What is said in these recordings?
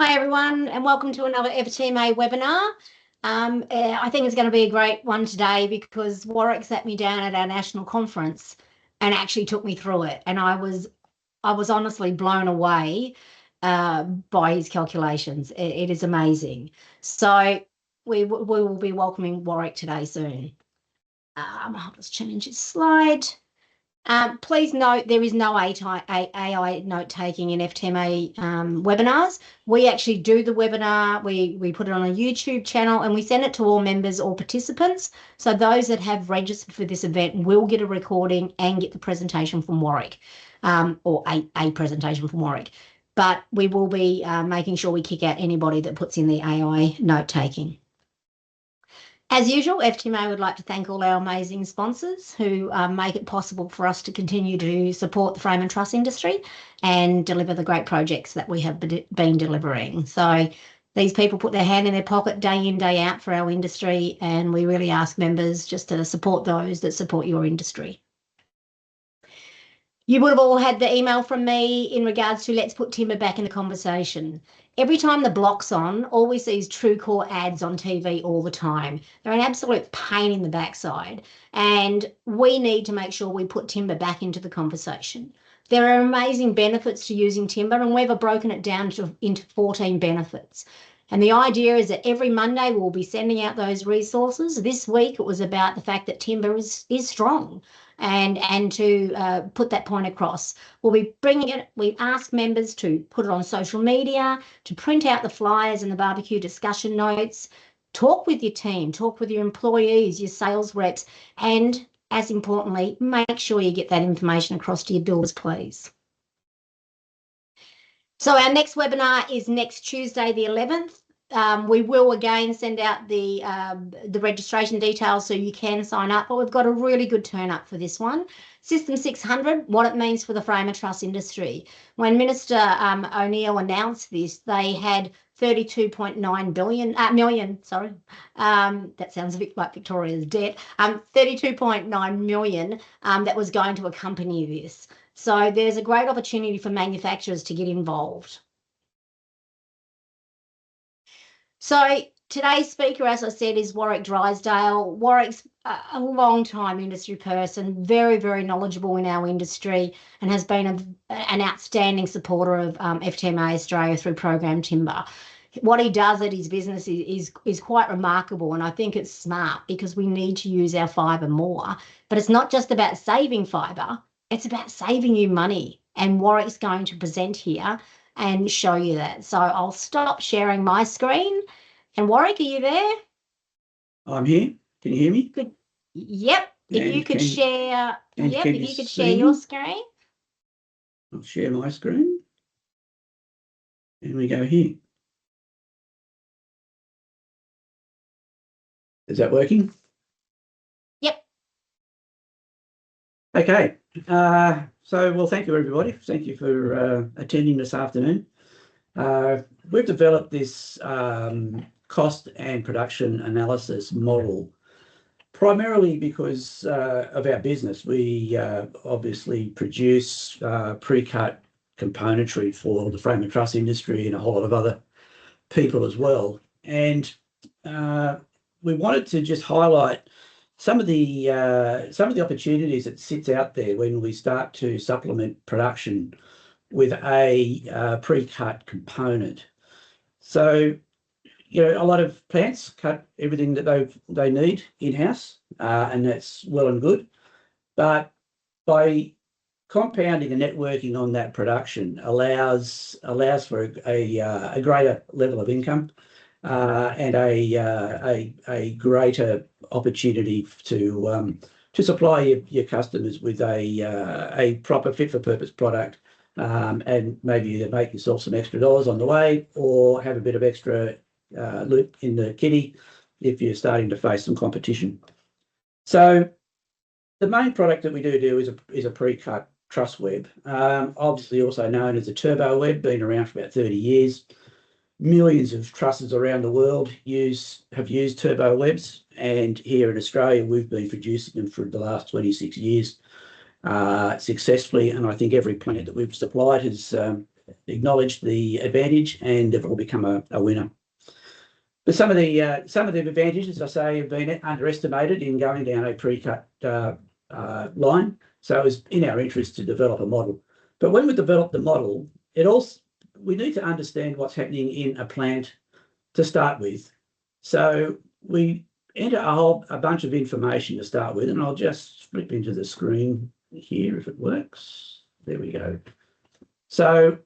Hi everyone, and welcome to another FTMA webinar. I think it's going to be a great one today because Warwick sat me down at our national conference and actually took me through it, and I was honestly blown away by his calculations. It is amazing. So we will be welcoming Warwick today soon. I'll just change his slide. Please note there is no AI note-taking in FTMA webinars. We actually do the webinar, we put it on a YouTube channel and we send it to all members or participants. So those that have registered for this event will get a recording and get the presentation from Warwick, or a presentation from Warwick. But we will be making sure we kick out anybody that puts in the AI note-taking. As usual, FTMA would like to thank all our amazing sponsors who make it possible for us to continue to support the frame and truss industry and deliver the great projects that we have been delivering. So these people put their hand in their pocket day in, day out for our industry, and we really ask members just to support those that support your industry. You would have all had the email from me in regards to let's put timber back in the conversation. Every time the block's on, all we see is TrueCore ads on TV all the time. They're an absolute pain in the backside, and we need to make sure we put timber back into the conversation. There are amazing benefits to using timber, and we've broken it down into 14 benefits. And the idea is that every Monday we'll be sending out those resources. This week it was about the fact that timber is strong. And to put that point across, we'll be bringing it. We ask members to put it on social media, to print out the flyers and the barbecue discussion notes, talk with your team, talk with your employees, your sales reps, and as importantly, make sure you get that information across to your builders, please. So our next webinar is next Tuesday, the 11th. We will again send out the registration details so you can sign up, but we've got a really good turn up for this one. System 600, what it means for the frame and truss industry. When Minister O'Neill announced this, they had 32.9 million, sorry, that sounds a bit like Victoria's debt, 32.9 million that was going to accompany this. So there's a great opportunity for manufacturers to get involved. So today's speaker, as I said, is Warwick Drysdale. Warwick's a long-time industry person, very, very knowledgeable in our industry, and has been an outstanding supporter of FTMA Australia through Program Timber. What he does at his business is quite remarkable, and I think it's smart because we need to use our fibre more. But it's not just about saving fibre, it's about saving you money, and Warwick's going to present here and show you that. So I'll stop sharing my screen. And Warwick, are you there? I'm here. Can you hear me? Good. Yep. If you could share, if you could share your screen. I'll share my screen. And we go here. Is that working? Yep. Okay. Well, thank you, everybody. Thank you for attending this afternoon. We've developed this cost and production analysis model primarily because of our business. We obviously produce pre-cut componentry for the frame and truss industry and a whole lot of other people as well. And we wanted to just highlight some of the opportunities that sits out there when we start to supplement production with a pre-cut component. So, you know, a lot of plants cut everything that they need in-house, and that's well and good. But by compounding and networking on that production allows for a greater level of income and a greater opportunity to supply your customers with a proper fit for purpose product, and maybe make yourself some extra dollars on the way, or have a bit of extra loot in the kitty if you're starting to face some competition. So the main product that we do is a pre-cut truss web, obviously also known as a turbo web, been around for about 30 years. Millions of trusses around the world have used turbo webs, and here in Australia we've been producing them for the last 26 years successfully, and I think every plant that we've supplied has acknowledged the advantage and have all become a winner. But some of the advantages, as I say, have been underestimated in going down a pre-cut line. So it was in our interest to develop a model. But when we develop the model, we need to understand what's happening in a plant to start with. So we enter a bunch of information to start with, and I'll just flip into the screen here if it works. There we go. So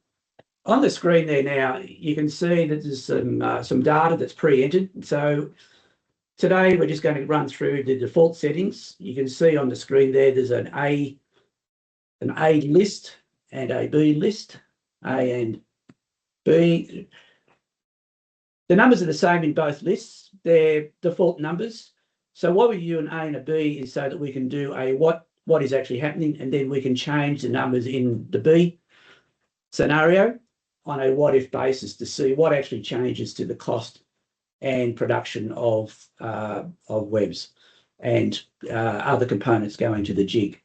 on the screen there now, you can see that there's some data that's pre-entered. So today we're just going to run through the default settings. You can see on the screen there, there's an A list and a B list, A and B. The numbers are the same in both lists. They're default numbers. So why we do an A and a B is so that we can do a what is actually happening, and then we can change the numbers in the B scenario on a what if basis to see what actually changes to the cost and production of webs and other components going to the jig.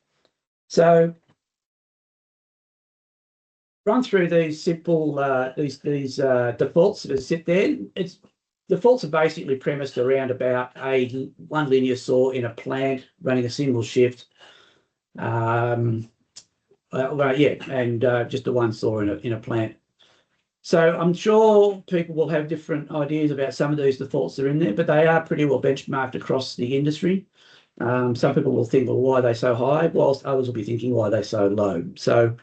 So run through these simple these defaults that sit there. Defaults are basically premised around about one linear saw in a plant running a single shift. And just the one saw in a plant. So I'm sure people will have different ideas about some of these defaults that are in there, but they are pretty well benchmarked across the industry. Some people will think, well, why are they so high? Whilst others will be thinking, why are they so low? So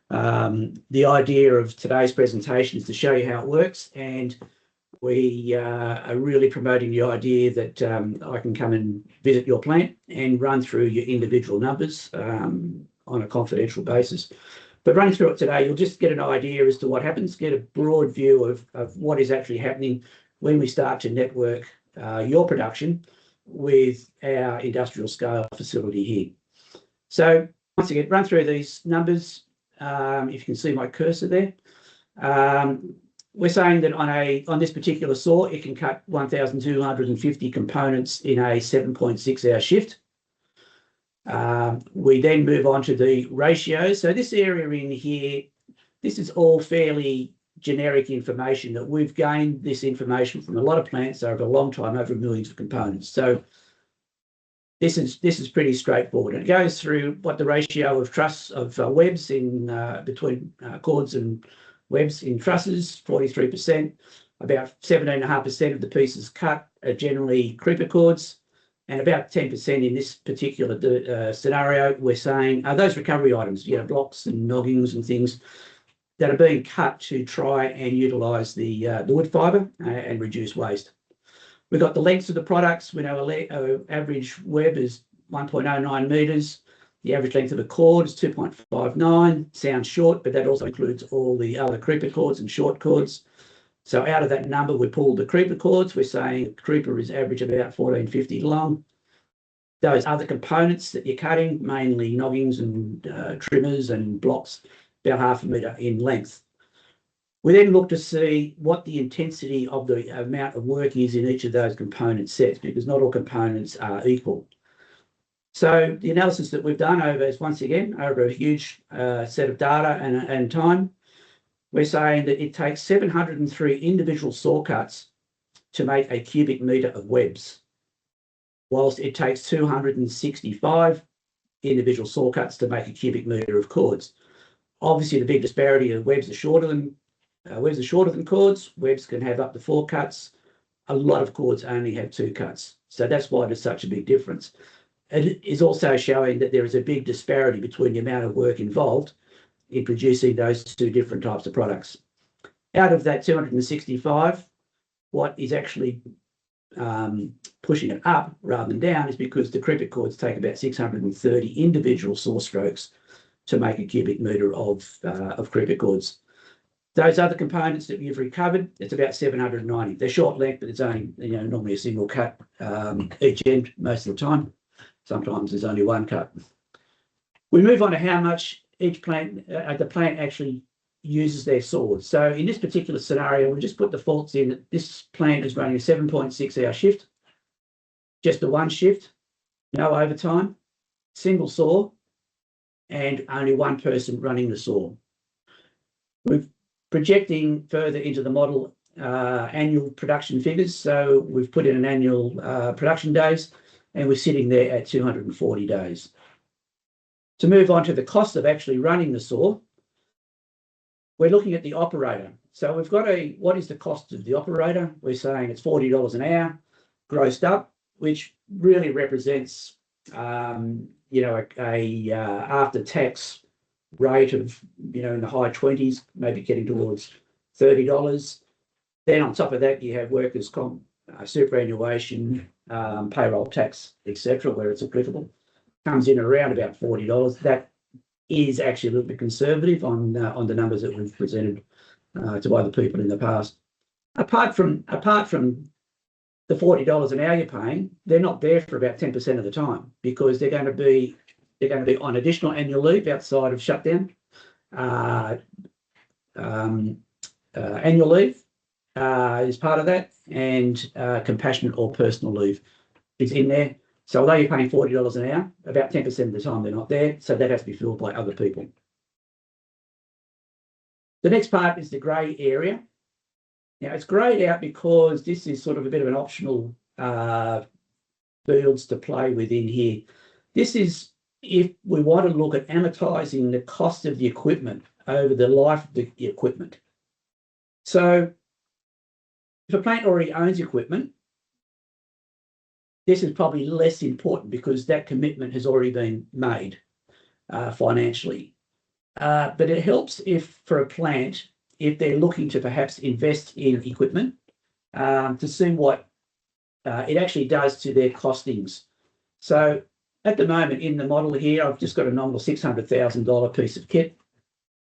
the idea of today's presentation is to show you how it works, and we are really promoting the idea that I can come and visit your plant and run through your individual numbers on a confidential basis. But running through it today, you'll just get an idea as to what happens, get a broad view of what is actually happening when we start to network your production with our industrial scale facility here. So once again, run through these numbers. If you can see my cursor there, we're saying that on this particular saw, it can cut 1,250 components in a 7.6 hour shift. We then move on to the ratios. So this area in here, this is all fairly generic information that we've gained this information from a lot of plants over a long time, over millions of components. So this is pretty straightforward. It goes through what the ratio of truss of webs in between cords and webs in trusses, 43%. About 17.5% of the pieces cut are generally creeper cords, and about 10% in this particular scenario, we're saying are those recovery items, blocks and noggings and things that are being cut to try and utilise the wood fibre and reduce waste. We've got the lengths of the products. We know our average web is 1.09 metres. The average length of a cord is 2.59. Sounds short, but that also includes all the other creeper cords and short cords. So out of that number, we pulled the creeper cords. We're saying creeper is average about 1450 long. Those other components that you're cutting, mainly noggings and trimmers and blocks, about 0.5 metre in length. We then look to see what the intensity of the amount of work is in each of those component sets, because not all components are equal. So the analysis that we've done over a huge set of data and time, we're saying that it takes 703 individual saw cuts to make a cubic metre of webs, whilst it takes 265 individual saw cuts to make a cubic metre of cords. Obviously, the big disparity of webs are shorter than cords. Webs can have up to 4 cuts. A lot of cords only have 2 cuts. So that's why there's such a big difference. It is also showing that there is a big disparity between the amount of work involved in producing those two different types of products. Out of that 265, what is actually pushing it up rather than down is because the creeper cords take about 630 individual saw strokes to make a cubic metre of creeper cords. Those other components that you've recovered, it's about 790. They're short length, but it's only normally a single cut each end most of the time. Sometimes there's only one cut. We move on to how much each plant, the plant actually uses their saws. So in this particular scenario, we'll just put the faults in that this plant is running a 7.6 hour shift, just the one shift, no overtime, single saw, and only one person running the saw. We've Projecting further into the model annual production figures. So we've put in an annual production days, and we're sitting there at 240 days. To move on to the cost of actually running the saw, we're looking at the operator. So we've got what is the cost of the operator? We're saying it's $40 an hour, grossed up, which really represents, a after-tax rate of, in the high 20s, maybe getting towards $30. Then on top of that, you have workers' comp, superannuation, payroll tax, etc., where it's applicable. Comes in around about $40. That is actually a little bit conservative on the numbers that we've presented to other people in the past. Apart from the $40 an hour you're paying, they're not there for about 10% of the time, because they're going to be on additional annual leave outside of shutdown. Annual leave is part of that, and compassionate or personal leave is in there. So although you're paying $40 an hour, about 10% of the time they're not there, so that has to be filled by other people. The next part is the grey area. Now, it's greyed out because this is sort of a bit of an optional fields to play within here. This is if we want to look at amortizing the cost of the equipment over the life of the equipment. So if a plant already owns equipment, this is probably less important because that commitment has already been made financially. But it helps for a plant, if they're looking to perhaps invest in equipment, to see what it actually does to their costings. So at the moment in the model here, I've just got a nominal $600,000 piece of kit.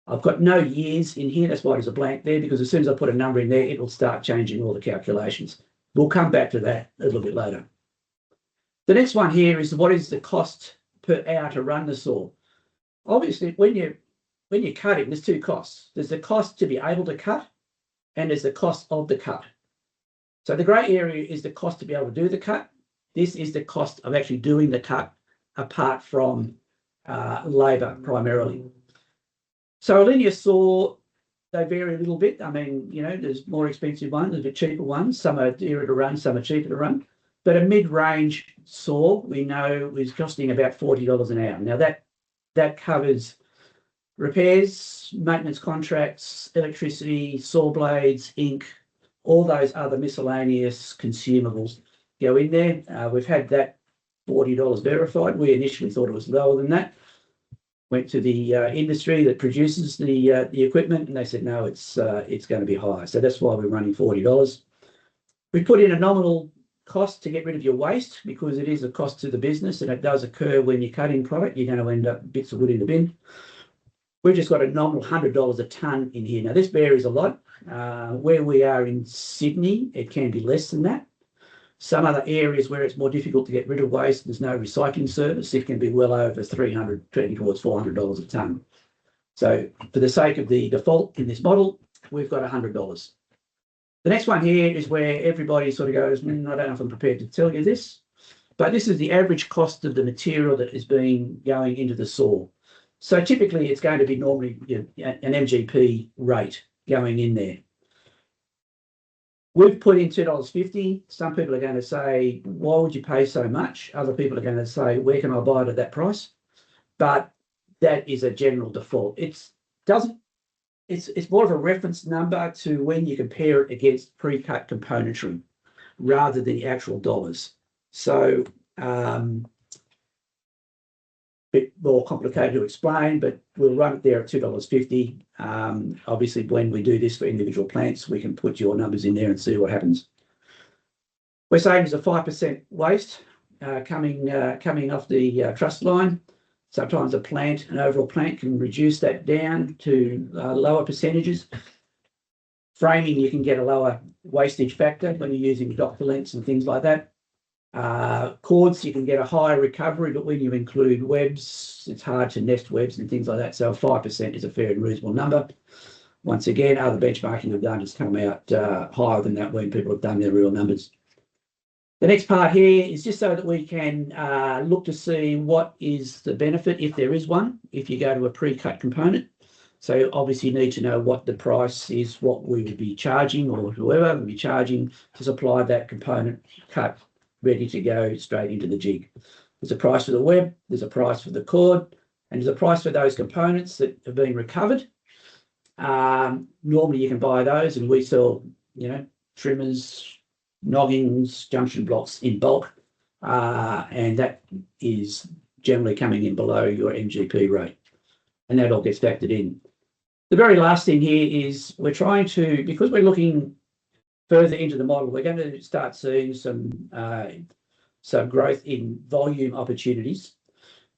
I've got no years in here. That's why there's a blank there, because as soon as I put a number in there, it'll start changing all the calculations. We'll come back to that a little bit later. The next one here is what is the cost per hour to run the saw. Obviously, when you're cutting, there's two costs. There's the cost to be able to cut, and there's the cost of the cut. So the grey area is the cost to be able to do the cut. This is the cost of actually doing the cut, apart from labour primarily. So a linear saw, they vary a little bit. I mean, there's more expensive ones, there's a bit cheaper ones. Some are dearer to run, some are cheaper to run. But a mid-range saw, we know, is costing about $40 an hour. Now that covers repairs, maintenance contracts, electricity, saw blades, ink, all those other miscellaneous consumables go in there. We've had that $40 verified. We initially thought it was lower than that. Went to the industry that produces the equipment, and they said no, it's going to be higher. So that's why we're running $40. We put in a nominal cost to get rid of your waste, because it is a cost to the business, and it does occur when you're cutting product. You're going to end up bits of wood in the bin. We've just got a nominal $100 a tonne in here. Now this varies a lot. Where we are in Sydney, it can be less than that. Some other areas where it's more difficult to get rid of waste, there's no recycling service, it can be well over $300, trending towards $400 a tonne. So for the sake of the default in this model, we've got $100. The next one here is where everybody sort of goes, I don't know if I'm prepared to tell you this, but this is the average cost of the material that is being going into the saw. So typically it's going to be normally an MGP rate going in there. We've put in $2.50. Some people are going to say, why would you pay so much? Other people are going to say, where can I buy it at that price? But that is a general default. It's more of a reference number to when you compare it against pre-cut componentry rather than the actual dollars. So bit more complicated to explain, but we'll run it there at $2.50. Obviously, when we do this for individual plants, we can put your numbers in there and see what happens. We're saying there's a 5% waste coming off the truss line. Sometimes an overall plant can reduce that down to lower percentages. Framing, you can get a lower wastage factor when you're using doctor lengths and things like that. Cords, you can get a higher recovery, but when you include webs, it's hard to nest webs and things like that. So 5% is a fair and reasonable number. Once again, other benchmarking we've done has come out higher than that when people have done their real numbers. The next part here is just so that we can look to see what is the benefit, if there is one, if you go to a pre-cut component. So obviously you need to know what the price is, what we would be charging, or whoever will be charging to supply that component cut ready to go straight into the jig. There's a price for the web, there's a price for the cord, and there's a price for those components that have been recovered. Normally you can buy those, and we sell, trimmers, noggins, junction blocks in bulk, and that is generally coming in below your MGP rate, and that all gets factored in. The very last thing here is we're trying to, because we're looking further into the model, we're going to start seeing some growth in volume opportunities.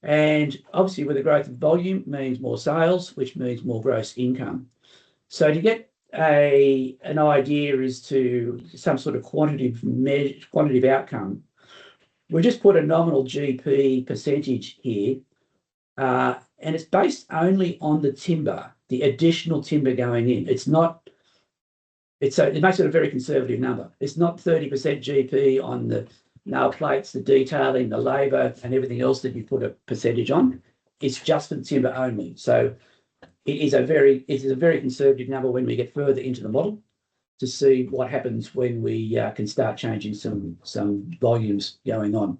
And obviously with the growth of volume means more sales, which means more gross income. So to get an idea as to some sort of quantitative outcome, we just put a nominal GP percentage here, and it's based only on the timber, the additional timber going in. It makes it a very conservative number. It's not 30% GP on the nail plates, the detailing, the labour, and everything else that you put a percentage on. It's just for the timber only. So it is a very conservative number when we get further into the model to see what happens when we can start changing some volumes going on.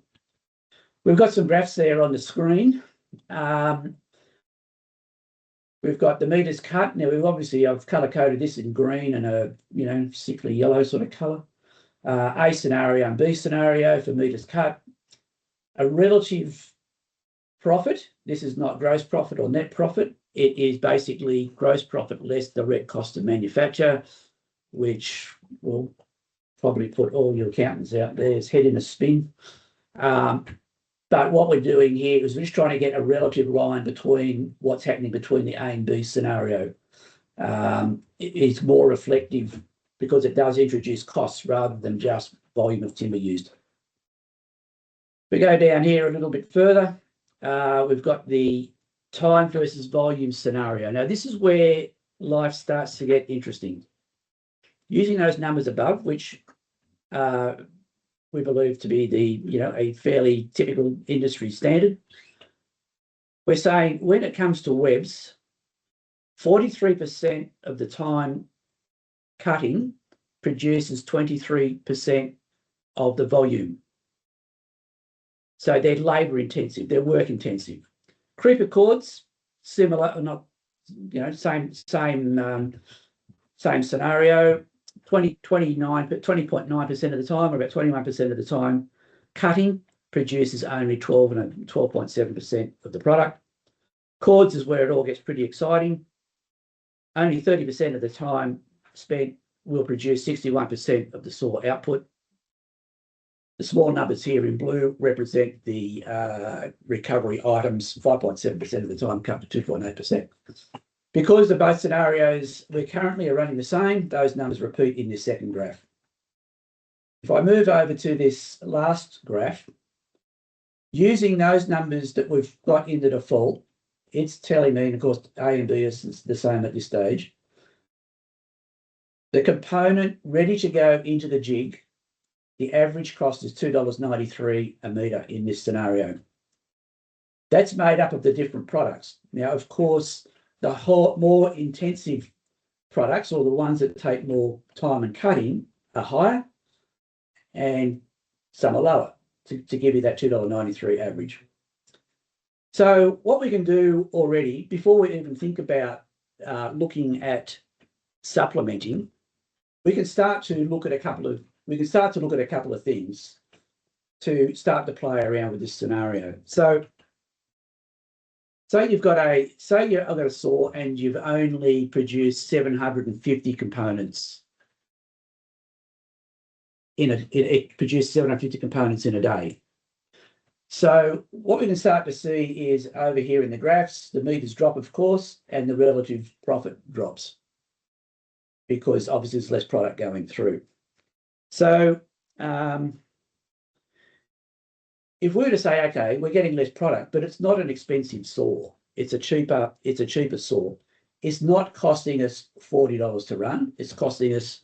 We've got some graphs there on the screen. We've got the meters cut. Now I've colour coded this in green and a sickly yellow sort of colour. A scenario and B scenario for meters cut. A relative profit. This is not gross profit or net profit. It is basically gross profit less direct cost of manufacture, which will probably put all your accountants out there's head in a spin. But what we're doing here is we're just trying to get a relative line between what's happening between the A and B scenario. It's more reflective because it does introduce costs rather than just volume of timber used. We go down here a little bit further. We've got the time versus volume scenario. Now, this is where life starts to get interesting. Using those numbers above, which we believe to be a fairly typical industry standard, we're saying when it comes to webs, 43% of the time cutting produces 23% of the volume. So they're labour intensive, they're work intensive. Creeper cords, similar, or not, same scenario. 20.9% of the time, or about 21% of the time, cutting produces only 12.7% of the product. Cords is where it all gets pretty exciting. Only 30% of the time spent will produce 61% of the saw output. The small numbers here in blue represent the recovery items, 5.7% of the time cut to 2.8%. Because the both scenarios we're currently are running the same, those numbers repeat in this second graph. If I move over to this last graph, using those numbers that we've got in the default, it's telling me, and of course A and B is the same at this stage, the component ready to go into the jig, the average cost is $2.93 a metre in this scenario. That's made up of the different products. Now, of course, the more intensive products, or the ones that take more time and cutting, are higher, and some are lower to give you that $2.93 average. So what we can do already, before we even think about looking at supplementing, we can start to look at a couple of things to start to play around with this scenario. So say I've got a saw and you've only produced 750 components. It produced 750 components in a day. So what we can start to see is over here in the graphs, the meters drop, of course, and the relative profit drops because obviously there's less product going through. So if we were to say, okay, we're getting less product, but it's not an expensive saw. It's a cheaper saw. It's not costing us $40 to run. It's costing us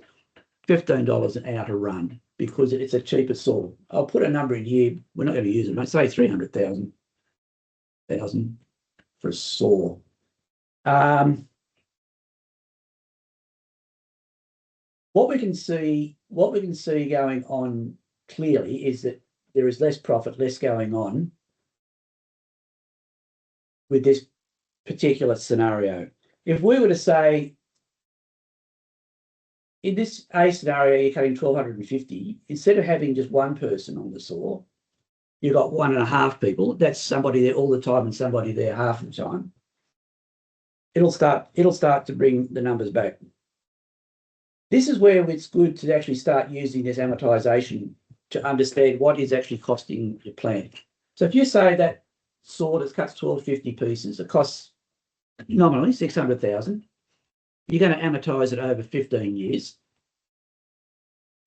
$15 an hour to run because it's a cheaper saw. I'll put a number in here. We're not going to use it. I'd say 300,000 for a saw. what we can see going on clearly is that there is less profit, less going on with this particular scenario. If we were to say, in this A scenario, you're cutting 1,250, instead of having just one person on the saw, you've got 1.5 people. That's somebody there all the time and somebody there half the time. It'll start to bring the numbers back. This is where it's good to actually start using this amortization to understand what is actually costing your plant. So if you say that saw that cuts 1,250 pieces, it costs nominally 600,000. You're going to amortize it over 15 years.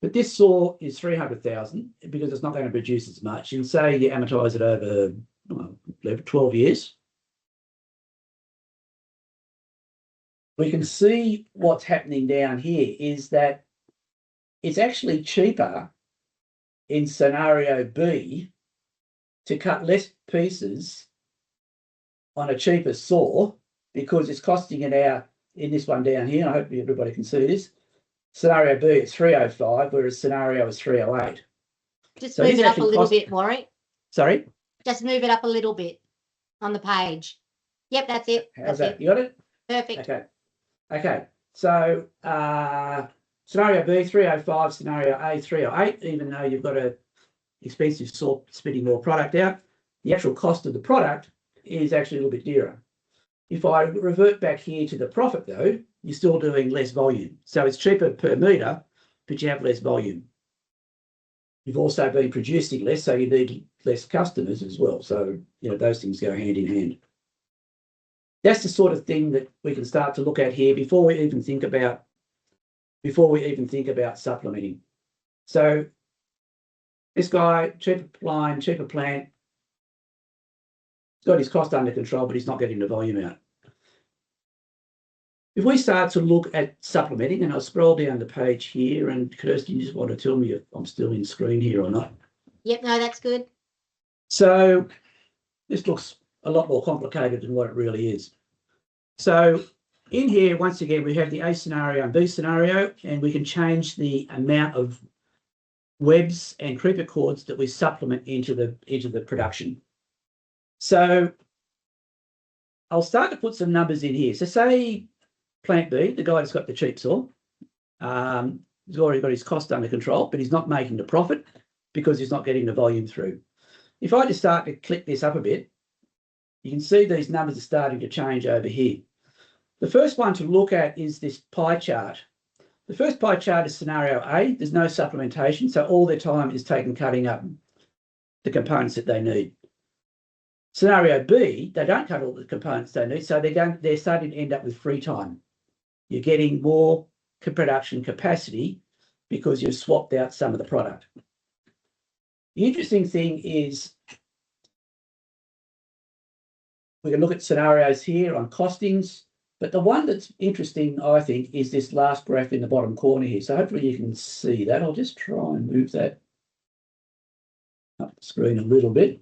But this saw is 300,000 because it's not going to produce as much. And say you amortize it over 12 years. We can see what's happening down here is that it's actually cheaper in scenario B to cut less pieces on a cheaper saw because it's costing it out in this one down here. I hope everybody can see this. Scenario B is 305, whereas scenario is 308. Just move it up a little bit, Warwick. Sorry? Just move it up a little bit on the page. Yep, that's it. How's that? You got it? Perfect. Okay. So scenario B, 305, scenario A, 308, even though you've got an expensive saw spitting more product out, the actual cost of the product is actually a little bit dearer. If I revert back here to the profit, though, you're still doing less volume. So it's cheaper per metre, but you have less volume. You've also been producing less, so you need less customers as well. So, those things go hand in hand. That's the sort of thing that we can start to look at here before we even think about supplementing. So this guy, cheaper line, cheaper plant, he's got his cost under control, but he's not getting the volume out. If we start to look at supplementing, and I'll scroll down the page here, and Kirsty, you just want to tell me if I'm still in screen here or not. Yep, no, that's good. So this looks a lot more complicated than what it really is. So in here, once again, we have the A scenario and B scenario, and we can change the amount of webs and creeper cords that we supplement into the production. So I'll start to put some numbers in here. So say plant B, the guy that's got the cheap saw, he's already got his cost under control, but he's not making the profit because he's not getting the volume through. If I just start to click this up a bit, you can see these numbers are starting to change over here. The first one to look at is this pie chart. The first pie chart is scenario A. There's no supplementation, so all their time is taken cutting up the components that they need. Scenario B, they don't cut all the components they need, so they're starting to end up with free time. You're getting more production capacity because you've swapped out some of the product. The interesting thing is we can look at scenarios here on costings, but the one that's interesting, I think, is this last graph in the bottom corner here. So hopefully you can see that. I'll just try and move that up the screen a little bit.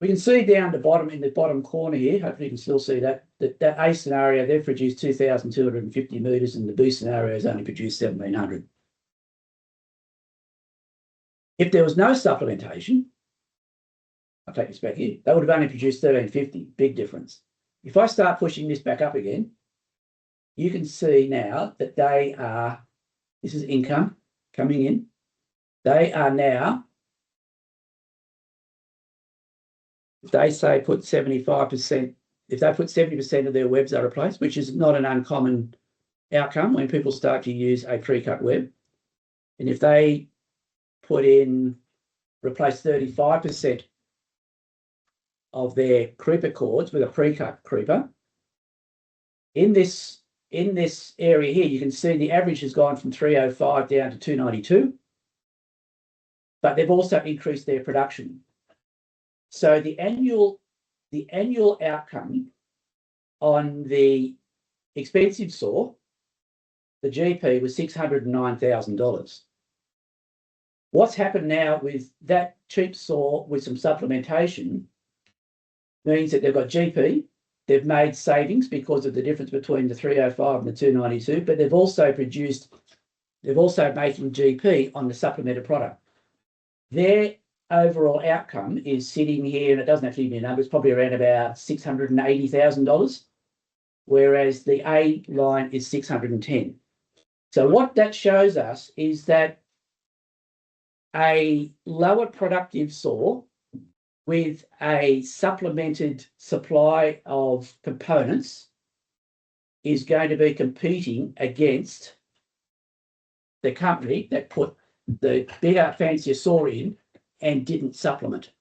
We can see down the bottom in the bottom corner here, hopefully you can still see that A scenario, they've produced 2,250 metres and the B scenario has only produced 1,700. If there was no supplementation, I'll take this back here, they would have only produced 1,350, big difference. If I start pushing this back up again, you can see now that they are, this is income coming in, they are now, if they say put 75%, if they put 70% of their webs are replaced, which is not an uncommon outcome when people start to use a pre-cut web, and if they put in, replace 35% of their creeper cords with a pre-cut creeper, in this area here, you can see the average has gone from 305 down to 292, but they've also increased their production. So the annual outcome on the expensive saw, the GP, was $609,000. What's happened now with that cheap saw with some supplementation means that they've got GP they've made savings because of the difference between the 305 and the 292, but they're also making GP on the supplemented product. Their overall outcome is sitting here, and it doesn't have to give me a number, it's probably around about $680,000, whereas the A line is 610. So what that shows us is that a lower productive saw with a supplemented supply of components is going to be competing against the company that put the bigger, fancier saw in and didn't supplement.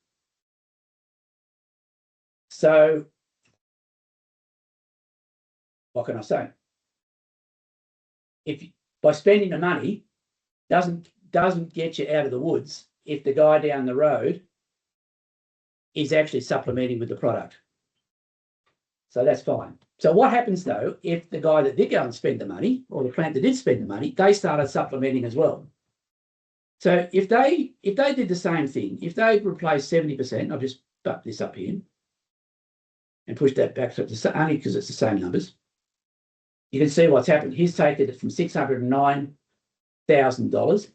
So what can I say? If by spending the money doesn't get you out of the woods if the guy down the road is actually supplementing with the product. So that's fine. So what happens though if the guy that did go and spend the money, or the plant that did spend the money, they started supplementing as well? So if they did the same thing, if they replaced 70%, I'll just butt this up here and push that back so it's only because it's the same numbers. You can see what's happened. He's taken it from $609,000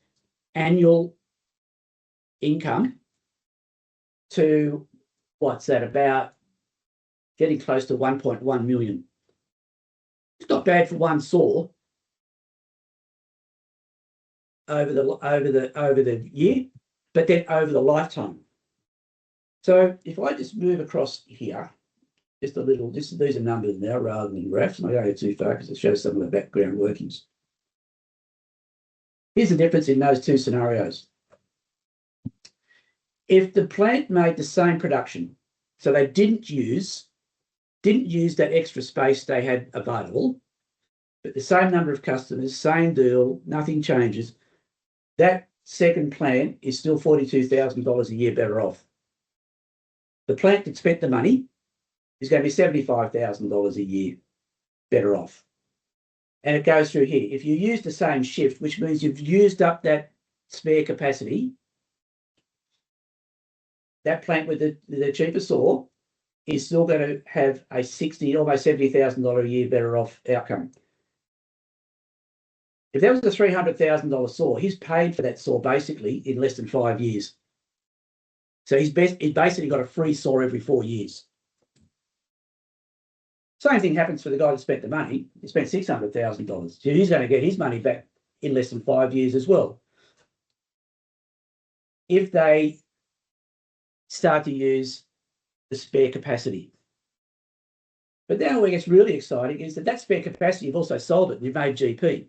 annual income to what's that, about getting close to 1.1 million. It's not bad for one saw over the year, but then over the lifetime. So if I just move across here, just a little, these are numbers now rather than graphs, and I don't go too far because it shows some of the background workings. Here's the difference in those two scenarios. If the plant made the same production, so they didn't use that extra space they had available, but the same number of customers, same deal, nothing changes, that second plant is still $42,000 a year better off. The plant that spent the money is going to be $75,000 a year better off. And it goes through here. If you use the same shift, which means you've used up that spare capacity, that plant with the cheaper saw is still going to have a almost $70,000 a year better off outcome. If that was a $300,000 saw, he's paid for that saw basically in less than 5 years. So he's basically got a free saw every 4 years. Same thing happens for the guy that spent the money. He spent $600,000. So he's going to get his money back in less than 5 years as well. If they start to use the spare capacity. But now where it gets really exciting is that spare capacity, you've also sold it and you've made GP.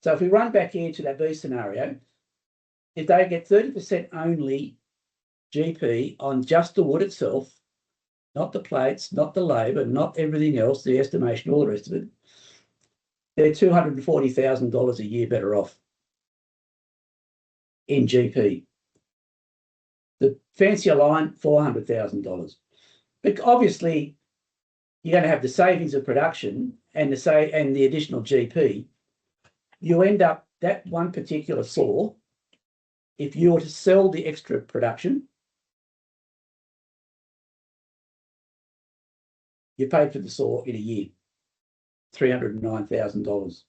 So if we run back here to that B scenario, if they get 30% only GP on just the wood itself, not the plates, not the labour, not everything else, the estimation, all the rest of it, they're $240,000 a year better off in GP. The fancier line, $400,000. But obviously, you're going to have the savings of production and the additional GP. You end up that one particular saw, if you were to sell the extra production, you paid for the saw in a year, $309,000.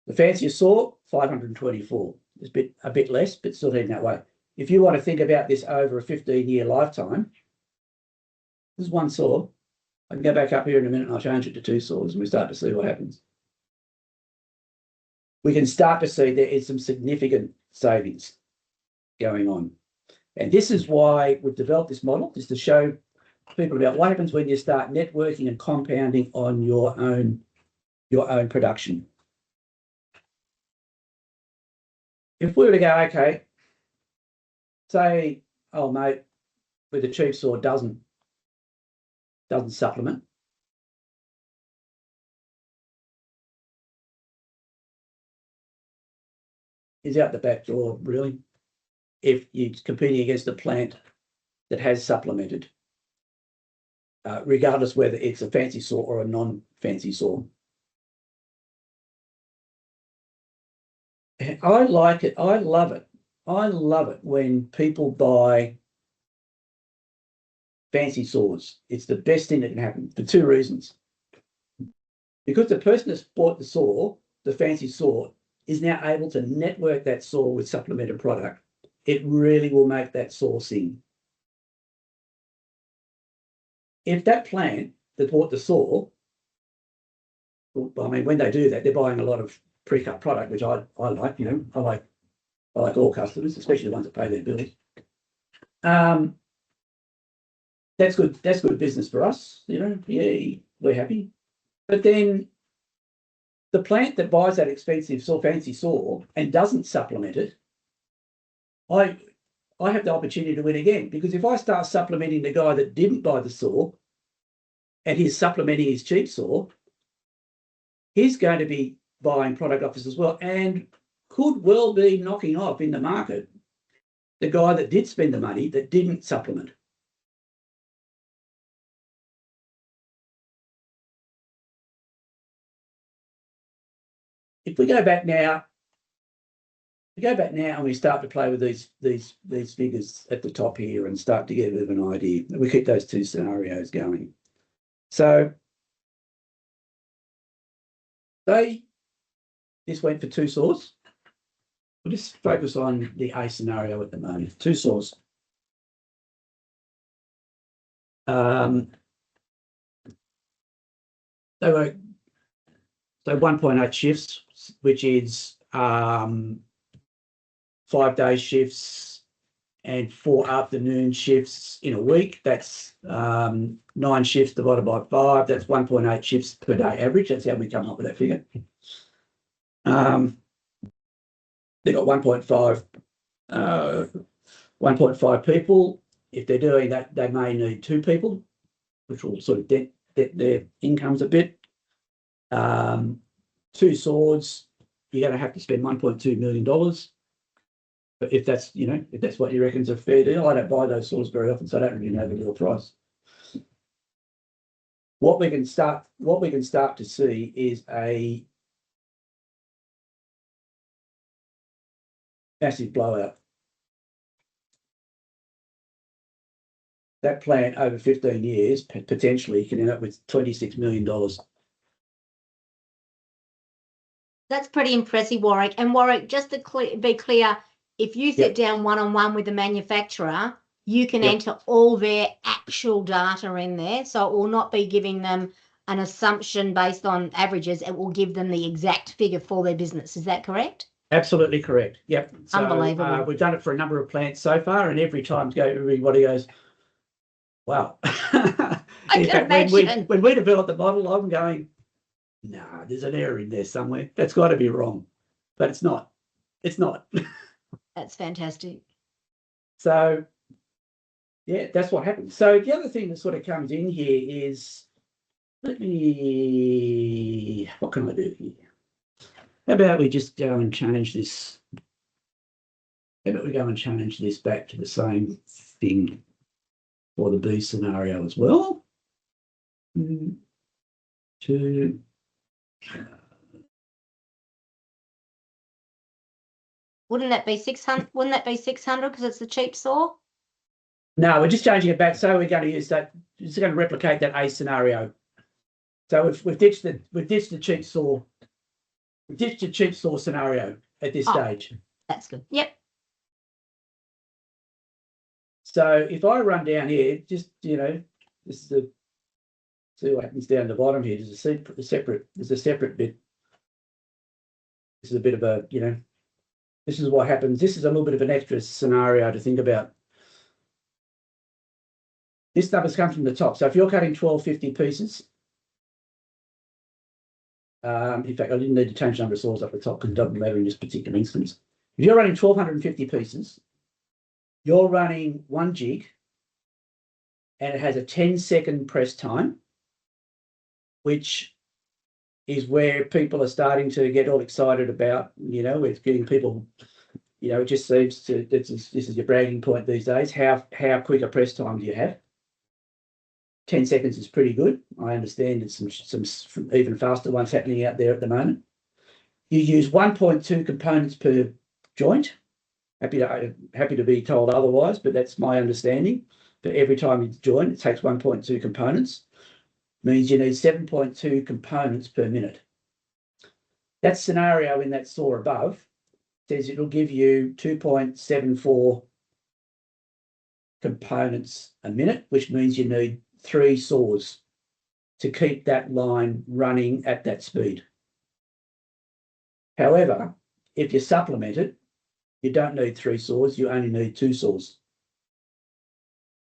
The fancier saw, $524,000. It's a bit less, but still heading that way. If you want to think about this over a 15-year lifetime, there's one saw. I can go back up here in a minute and I'll change it to 2 saws and we start to see what happens. We can start to see there is some significant savings going on. And this is why we've developed this model, is to show people about what happens when you start networking and compounding on your own production. If we were to go, okay, say, oh mate, with a cheap saw doesn't supplement. Is out the back door, really, if you're competing against a plant that has supplemented, regardless whether it's a fancy saw or a non-fancy saw. I like it. I love it. I love it when people buy fancy saws. It's the best thing that can happen for two reasons. Because the person that's bought the saw, the fancy saw, is now able to network that saw with supplemented product. It really will make that saw sing. If that plant that bought the saw, well, I mean, when they do that, they're buying a lot of pre-cut product, which I like, you know, I like all customers, especially the ones that pay their bills. That's good. That's good business for us, you know. Yeah, we're happy. But then the plant that buys that expensive fancy saw and doesn't supplement it, I have the opportunity to win again, because if I start supplementing the guy that didn't buy the saw and he's supplementing his cheap saw, he's going to be buying product off us as well, and could well be knocking off in the market the guy that did spend the money that didn't supplement. If we go back now, and we start to play with these figures at the top here and start to get a bit of an idea. We keep those two scenarios going. So this went for two saws. We'll just focus on the A scenario at the moment. Two saws. They were 1.8 shifts, which is 5-day shifts and 4 afternoon shifts in a week. That's 9 shifts divided by 5. That's 1.8 shifts per day average. That's how we come up with that figure. They've got 1.5 people. If they're doing that, they may need 2 people, which will sort of dent their incomes a bit. 2 saws, you're going to have to spend $1.2 million. But if that's, you know, if that's what you reckon is a fair deal, I don't buy those saws very often, so I don't really know the real price. What we can start to see is a massive blowout. That plant over 15 years potentially can end up with $26 million. That's pretty impressive, Warwick. And Warwick, just to be clear, if you sit down one-on-one with the manufacturer, you can enter all their actual data in there. So it will not be giving them an assumption based on averages. It will give them the exact figure for their business. Is that correct? Absolutely correct. Yep. So, unbelievable. We've done it for a number of plants so far, and every time everybody goes, wow. I can imagine. When we develop the model, I'm going, nah, there's an error in there somewhere. That's got to be wrong. But it's not. It's not. That's fantastic. So, yeah, that's what happens. So the other thing that sort of comes in here is, what can I do here? How about we just go and change this? How about we go and change this back to the same thing for the B scenario as well? Wouldn't that be 600? Wouldn't that be 600 because it's the cheap saw? No, we're just changing it back. So we're going to use that. Just going to replicate that A scenario. So we've ditched the cheap saw. We've ditched the cheap saw scenario at this stage. That's good. Yep. So if I run down here, just, you know, this is the, see what happens down the bottom here. There's a separate bit. This is a bit of a, you know, this is what happens. This is a little bit of an extra scenario to think about. This number's come from the top. So if you're cutting 1250 pieces, in fact, I didn't need to change the number of saws up the top because it doesn't matter in this particular instance. If you're running 1250 pieces, you're running 1 jig and it has a 10-second press time, which is where people are starting to get all excited about, you know, it's getting people, you know, it just seems to, this is your bragging point these days. How quick a press time do you have? 10 seconds is pretty good. I understand there's some even faster ones happening out there at the moment. You use 1.2 components per joint. Happy to be told otherwise, but that's my understanding. for every time you join. It takes 1.2 components, means you need 7.2 components per minute. That scenario in that saw above says it'll give you 2.74 components a minute, which means you need 3 saws to keep that line running at that speed. However, if you supplement it, you don't need 3 saws, you only need 2 saws.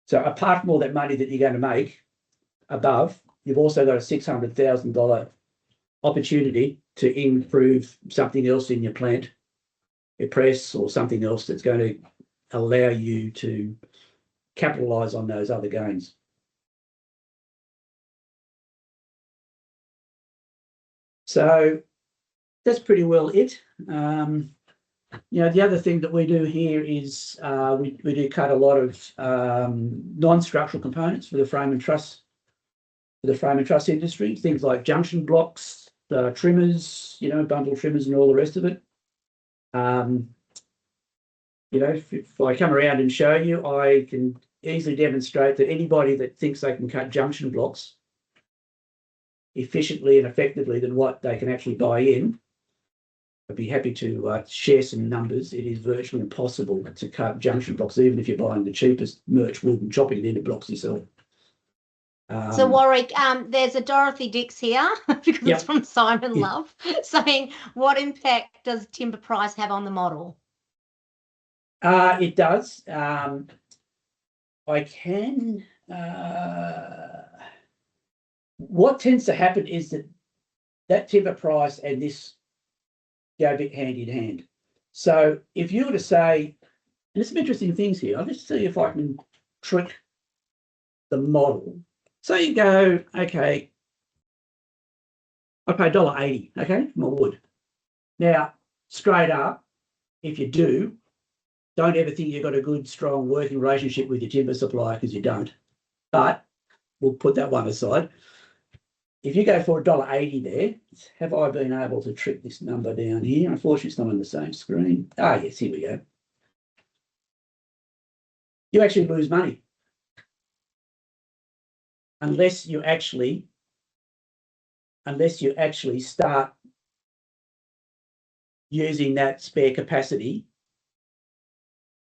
So apart from all that money that you're going to make above, you've also got a $600,000 opportunity to improve something else in your plant, your press, or something else that's going to allow you to capitalise on those other gains. So that's pretty well it. The other thing that we do here is we do cut a lot of non-structural components for the frame and truss industry, things like junction blocks, trimmers, bundle trimmers and all the rest of it. If I come around and show you, I can easily demonstrate that anybody that thinks they can cut junction blocks efficiently and effectively than what they can actually buy in, I'd be happy to share some numbers. It is virtually impossible to cut junction blocks, even if you're buying the cheapest merch wood and chopping it into blocks yourself. So Warwick, there's a Dorothy Dix here because it's from Simon Love saying, what impact does timber price have on the model? It does. What tends to happen is that timber price and this go a bit hand in hand. So if you were to say, and there's some interesting things here, I'll just see if I can trick the model. So you go, okay, I pay $1.80, okay, for my wood. Now, straight up, if you do, don't ever think you've got a good, strong working relationship with your timber supplier, because you don't. But we'll put that one aside. If you go for $1.80 there, have I been able to trick this number down here? Unfortunately, it's not on the same screen. Yes, here we go. You actually lose money unless you actually start using that spare capacity,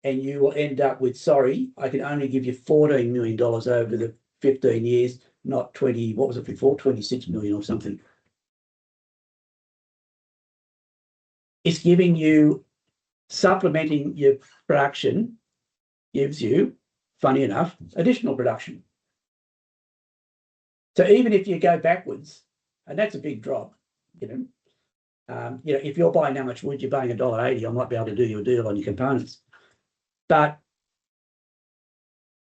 and you will end up with, sorry, I can only give you $14 million over the 15 years, not 20, what was it before? 26 million or something. It's giving you, supplementing your production gives you, funny enough, additional production. So even if you go backwards, and that's a big drop, if you're buying how much wood you're paying $1.80, I might be able to do you a deal on your components, but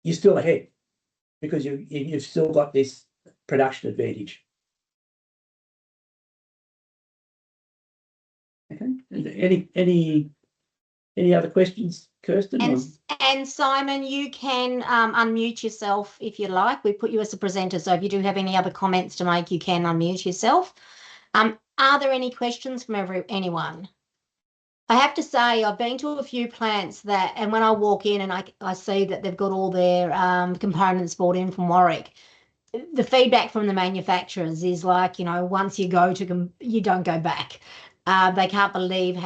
you're still ahead because you've still got this production advantage. Okay. Any other questions, Kirsten? And Simon, you can unmute yourself if you like. We put you as a presenter, so if you do have any other comments to make, you can unmute yourself. Are there any questions from anyone? I have to say, I've been to a few plants and when I walk in and I see that they've got all their components brought in from Warwick, the feedback from the manufacturers is like, once you go to them, you don't go back. They can't believe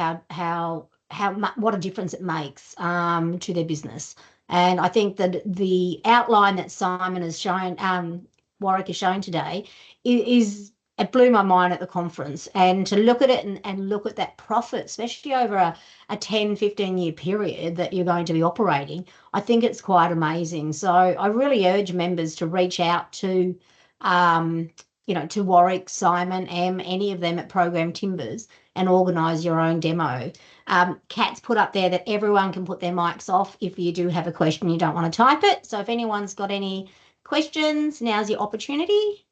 what a difference it makes to their business. And I think that the outline that Simon has shown, Warwick has shown today, it blew my mind at the conference. And to look at it and look at that profit, especially over a 10, 15-year period that you're going to be operating, I think it's quite amazing. So I really urge members to reach out to, to Warwick, Simon, any of them at Program Timbers, and organise your own demo. Kat's put up there that everyone can put their mics off if you do have a question, you don't want to type it. So if anyone's got any questions, now's your opportunity.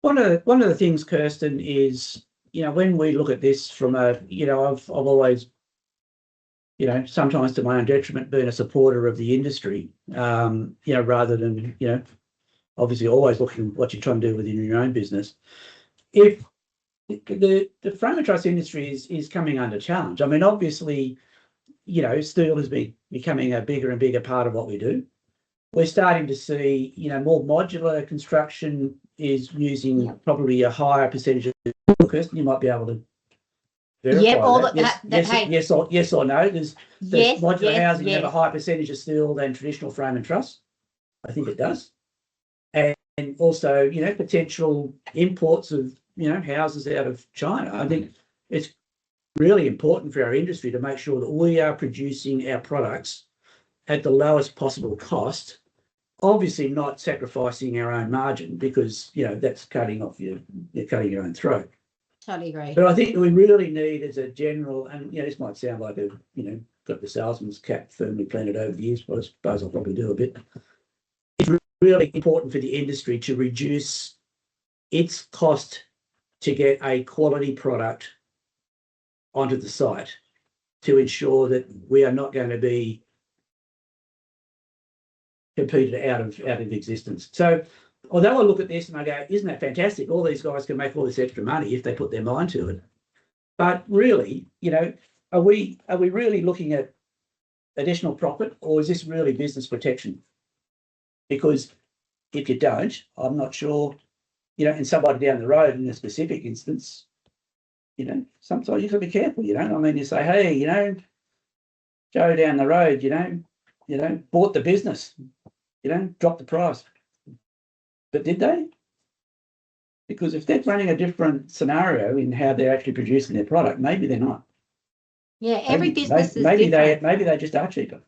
One of the things, Kirsten, is, when we look at this from I've always, sometimes to my own detriment, been a supporter of the industry, rather than, obviously always looking at what you're trying to do within your own business. If the frame and truss industry is coming under challenge. I mean, obviously, steel has been becoming a bigger and bigger part of what we do. we're starting to see, more modular construction is using probably a higher percentage of Kirsten, you might be able to verify that. Yes or no. There's modular housing have a higher percentage of steel than traditional frame and truss. I think it does. And also, potential imports of, houses out of China. I think it's really important for our industry to make sure that we are producing our products at the lowest possible cost, obviously not sacrificing our own margin, because, that's cutting your own throat. Totally agree. But I think we really need, as a general, and this might sound like got the salesman's cap firmly planted over the years, but I suppose I'll probably do a bit. It's really important for the industry to reduce its cost to get a quality product onto the site, to ensure that we are not going to be competed out of existence. So although I look at this and I go, isn't that fantastic? All these guys can make all this extra money if they put their mind to it. But really, are we really looking at additional profit, or is this really business protection? Because if you don't, I'm not sure, and somebody down the road in a specific instance, sometimes you've got to be careful, I mean, you say, hey, Joe down the road, bought the business, dropped the price. But did they? Because if they're running a different scenario in how they're actually producing their product, maybe they're not. Yeah, every business is different. Maybe they just are cheaper.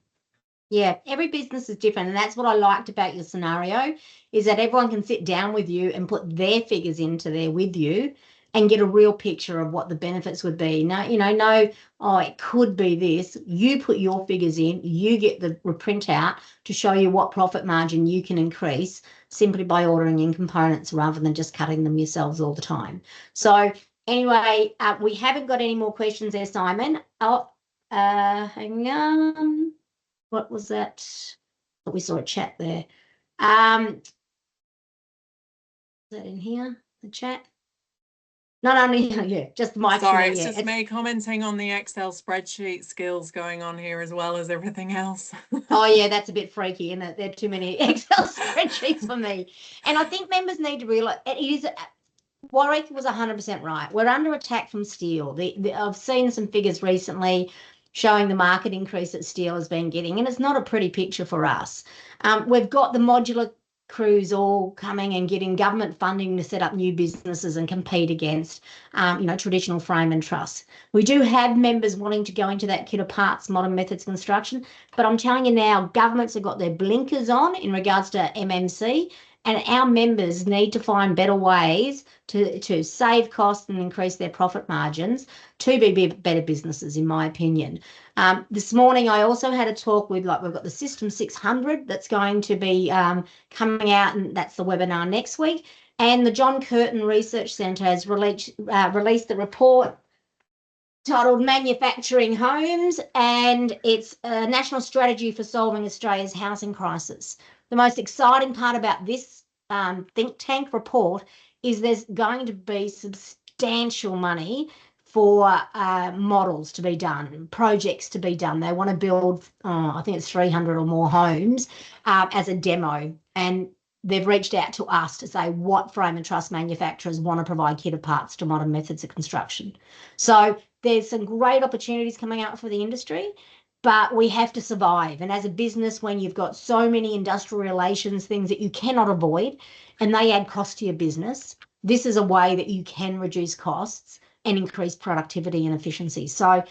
Yeah, every business is different. And that's what I liked about your scenario, is that everyone can sit down with you and put their figures into there with you and get a real picture of what the benefits would be. No, it could be this. You put your figures in, you get the printout to show you what profit margin you can increase simply by ordering in components rather than just cutting them yourselves all the time. So anyway, we haven't got any more questions there, Simon. Hang on. What was that? We saw a chat there. Is that in here, the chat? Not only, just the mic. Sorry, it's just me commenting on the Excel spreadsheet skills going on here as well as everything else. Oh, yeah, that's a bit freaky, isn't it? There are too many Excel spreadsheets for me. And I think members need to realise it is. Warwick was 100% right. We're under attack from steel. I've seen some figures recently showing the market increase that steel has been getting, and it's not a pretty picture for us. We've got the modular crews all coming and getting government funding to set up new businesses and compete against, traditional frame and truss. We do have members wanting to go into that kit of parts, modern methods construction, but I'm telling you now, governments have got their blinkers on in regards to MMC, and our members need to find better ways to save costs and increase their profit margins to be better businesses, in my opinion. This morning, I also had a talk with, we've got the System 600 that's going to be coming out, and that's the webinar next week. And the John Curtin Research Centre has released the report titled Manufacturing Homes, and it's a national strategy for solving Australia's housing crisis. The most exciting part about this think tank report is there's going to be substantial money for models to be done, projects to be done. They want to build, I think it's 300 or more homes as a demo. And they've reached out to us to say what frame and truss manufacturers want to provide kit of parts to modern methods of construction. So there's some great opportunities coming out for the industry, but we have to survive. And as a business, when you've got so many industrial relations, things that you cannot avoid, and they add cost to your business, this is a way that you can reduce costs and increase productivity and efficiency. So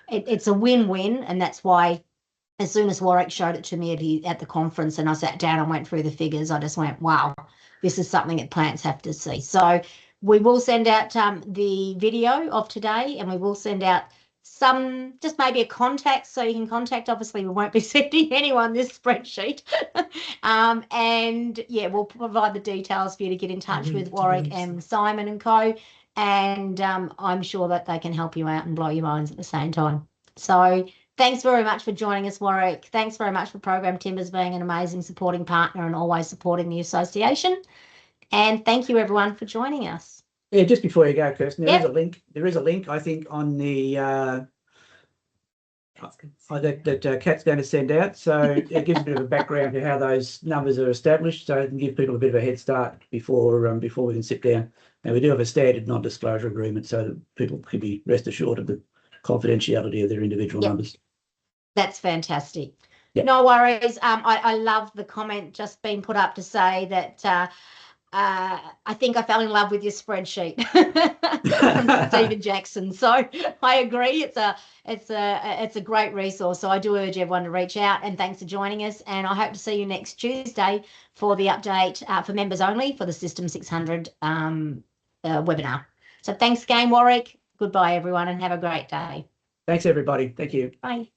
it's a win-win, and that's why as soon as Warwick showed it to me at the conference and I sat down and went through the figures, I just went, wow, this is something that plants have to see. So we will send out the video of today, and we will send out some, just maybe a contact so you can contact. Obviously, we won't be sending anyone this spreadsheet. And yeah, we'll provide the details for you to get in touch with Warwick and Simon and co. And I'm sure that they can help you out and blow your minds at the same time. So thanks very much for joining us, Warwick. Thanks very much for Program Timbers being an amazing supporting partner and always supporting the association. And thank you, everyone, for joining us. Yeah, just before you go, Kirsten, there is a link. There is a link, I think, on the that Kat's going to send out. So it gives a bit of a background to how those numbers are established, so it can give people a bit of a head start before we can sit down. And we do have a standard non-disclosure agreement, so that people can be rest assured of the confidentiality of their individual numbers. That's fantastic. Yep. No worries. I love the comment just being put up to say that I think I fell in love with your spreadsheet from Stephen Jackson. So I agree. It's a great resource. So I do urge everyone to reach out, and thanks for joining us. And I hope to see you next Tuesday for the update for members only for the System 600 webinar. So thanks again, Warwick. Goodbye, everyone, and have a great day. Thanks, everybody. Thank you. Bye.